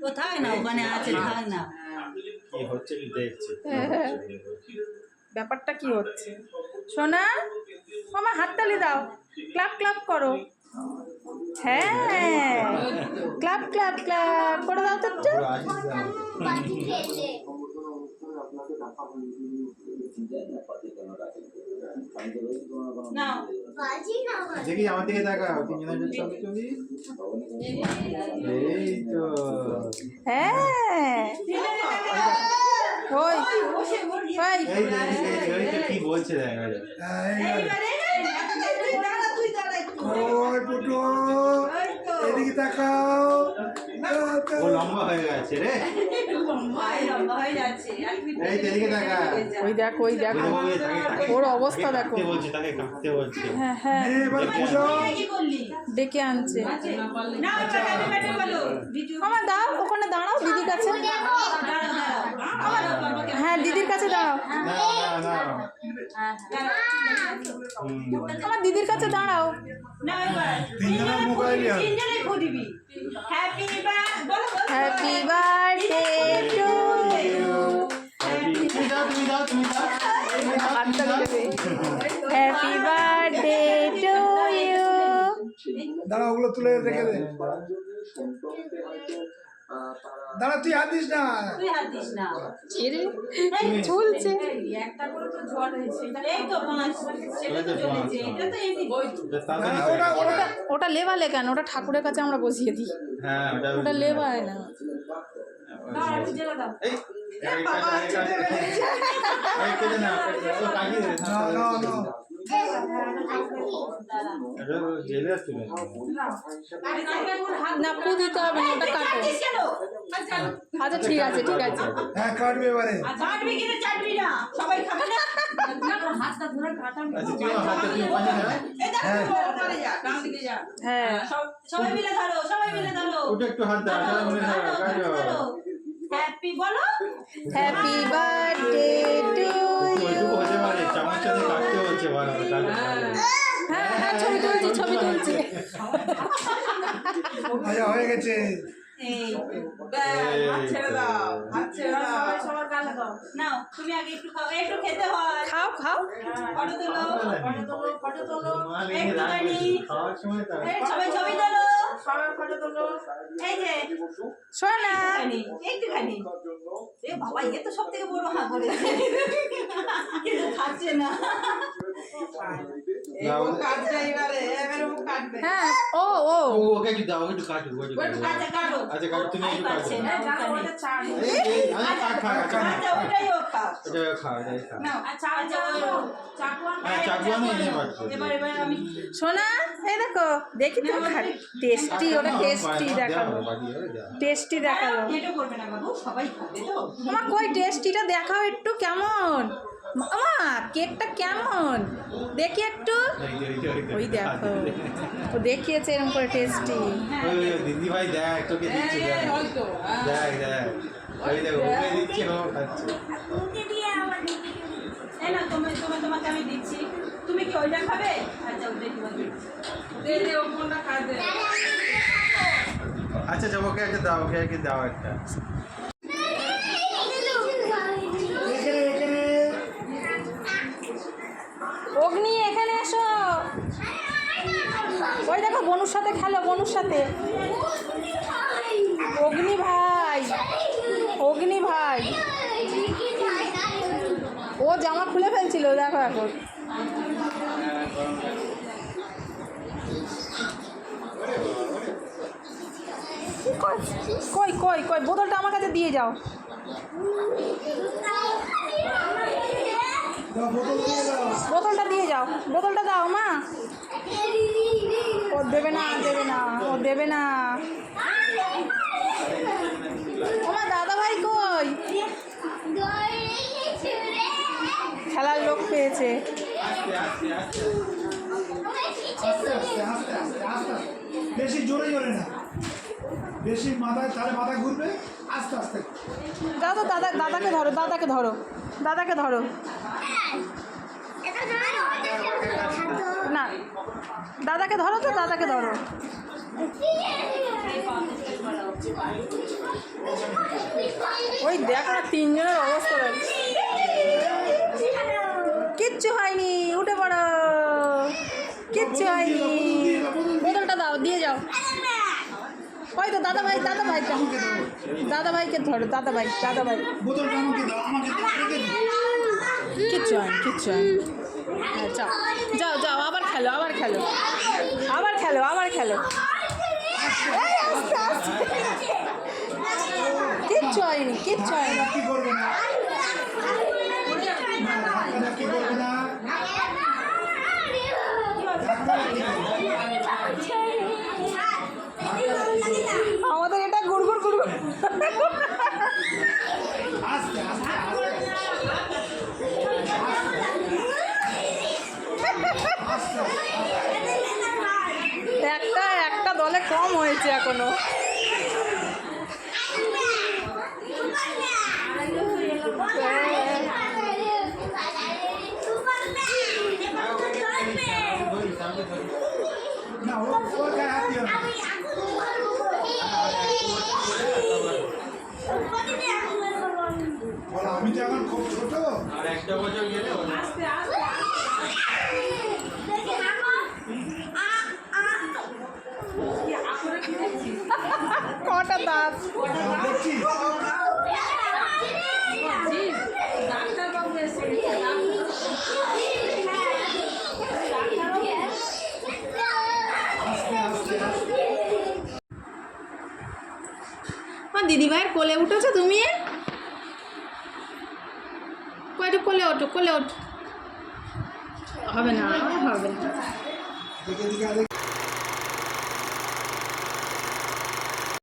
ও থাক না, ওখানে আছে, থাক না। কি হচ্ছে কি দেখছি ব্যাপারটা কি হচ্ছে সোনা? মামা হাততালি দাও, ক্লাপ ক্লাপ করো। হ্যাঁ, ক্লাপ ক্লাপ ক্লাপ করে দাও তো একটু। দেখি আমার দিকে তাকাও, তিনজনের ছবি তুলি। এই তো হ্যাঁ, ওই ওই এই তো কি বলছে দেখা যায়। ওই পুটু এদিকে তাকাও। ও লম্বা হয়ে গেছে রে। এই তো এদিকে তাকা। ওই দেখো, ওই দেখো ওর অবস্থা দেখো। বলছে তাকে কাঁদতে বলছে। হ্যাঁ হ্যাঁ, এবার পুজো ডেকে আনছে। মামা দাও, ওখানে দাঁড়াও দিদির কাছে। হ্যাঁ, দিদির কাছে দাঁড়াও, না না আমার দিদির কাছে দাঁড়াও। তিনজনের mobile happy birthday to you, তুমি দাও তুমি দাও তুমি দাও। Happy birthday to you. দাঁড়া, ওগুলো তুলে রেখে দে। দাঁড়া, তুই হাত দিস না। ঝুলছে। ওটা লেবালে কেন? ওটা ঠাকুরের কাছে আমরা বসিয়ে দিই। হ্যাঁ ওটা লেবায় না। না, পু দিতে হবে না, ওটা কাটো। আচ্ছা ঠিক আছে, ঠিক আছে। হ্যাঁ, কাটবে এবারে। হ্যাঁ, সবাই মিলে ধরো, সবাই মিলে ধরো। একটু হাত দাও। হ্যাপি বলো। Happy birthday to you. হতে পারে চামচটা দিয়ে কাটতে হচ্ছে ভালো। হ্যাঁ হ্যাঁ, ছবি তুলছি, ছবি তুলছি। আচ্ছা, হয়ে গেছে। নাও, তুমি আগে একটু খাও, একটু খেতে হয়। খাও খাও। ফটো তোলো, ফটো তোলো। খাওয়ার সময় তো সবাই ছবি তোলো, সবাই ফটো তোলো। এই যে সোনা, একটুখানি। এ বাবা, এ তো সব থেকে বড় হাঁ করে কিন্তু খাচ্ছে না। হ্যাঁ, ও ও ওকে একটু দাও, একটু কাটো। আচ্ছা কাটো। আচ্ছা কাটো, তুমি একটু কাটো। ওটাই ও খাও। এটা খাও, এটা খাও। নাও, আচ্ছা আচ্ছা, চাকু আমি এনে পাচ্ছি। এবার আমি সোনা, এই দেখো, দেখি তো টেস্টি, ওটা টেস্টি দেখালো, টেস্টি দেখালো। এটা করবে না বাবু, সবাই খাবে তো। মা কই টেস্টিটা দেখাও একটু, কেমন মা কেকটা কেমন দেখি একটু। ওই দেখো, ও দেখিয়েছে এরকম করে টেস্টি। দিদি ভাই দেখ, তোকে দিচ্ছে দেখ দেখ। ওই দেখ, ওকে দিচ্ছে, ও খাচ্ছে। এই না, তোমাকে আমি দিচ্ছি। তুমি কি ওইটা খাবে? আচ্ছা, ওইটাই তোমাকে দে, ও কোনটা খাবে? আচ্ছা যাবো, ওকে একটা দাও, ওকে একটা দাও একটা। অগ্নি এখানে এসো। ওই দেখো বনুর সাথে খেলো, বনুর সাথে। অগ্নি ভাই, অগ্নি ভাই, ও জামা খুলে ফেলছিল, দেখো এখন। কই কই কই, বোতলটা আমার কাছে দিয়ে যাও। বোতলটা দিয়ে যাও, বোতলটা দাও মা। ও দেবে না, দেবে না, ও দেবে না। আমার দাদা ভাই কই? খেলার লোক পেয়েছে। বেশি জোরে জোরে না, বেশি মাথায়, তাহলে মাথা ঘুরবে। আস্তে আস্তে দাও তো, দাদাকে ধরো, দাদাকে ধরো, দাদাকে ধরো। না, দাদাকে ধরো তো, দাদাকে ধরো। ওই দেখো না, তিনজনের অবস্থা দেখ। কিচ্ছু হয়নি, উঠে পড়ো। কিচ্ছু হয়নি। বোতলটা দাও, দিয়ে যাও। ওই তো দাদা ভাইকে ধরো, দাদা ভাই। বোতলটা আমাকে দাও, আমাকে দাও, রেখে দিও। কিচ্ছু হয়নি, কিচ্ছু হয়নি। হ্যাঁ, যাও, আবার খেলো। এই, আস্তে। কিচ্ছু হয়নি। কি করবে না, কি করবে না। আমাদের এটা গুড়গুড়। আস্তে আস্তে একটা দলে কম হয়েছে এখনো। না, ওর গায়ে হাত দিও না। বলো, আমি তো এখন খুব ছোট। আর একটা বছর গেলে ওটা কটা দাঁত। দেখছি ডাক্তারবাবু এসে দিদিভাইয়ের কোলে উঠেছো তুমি? কয়টা কোলে ওঠো। হবে না। দেখে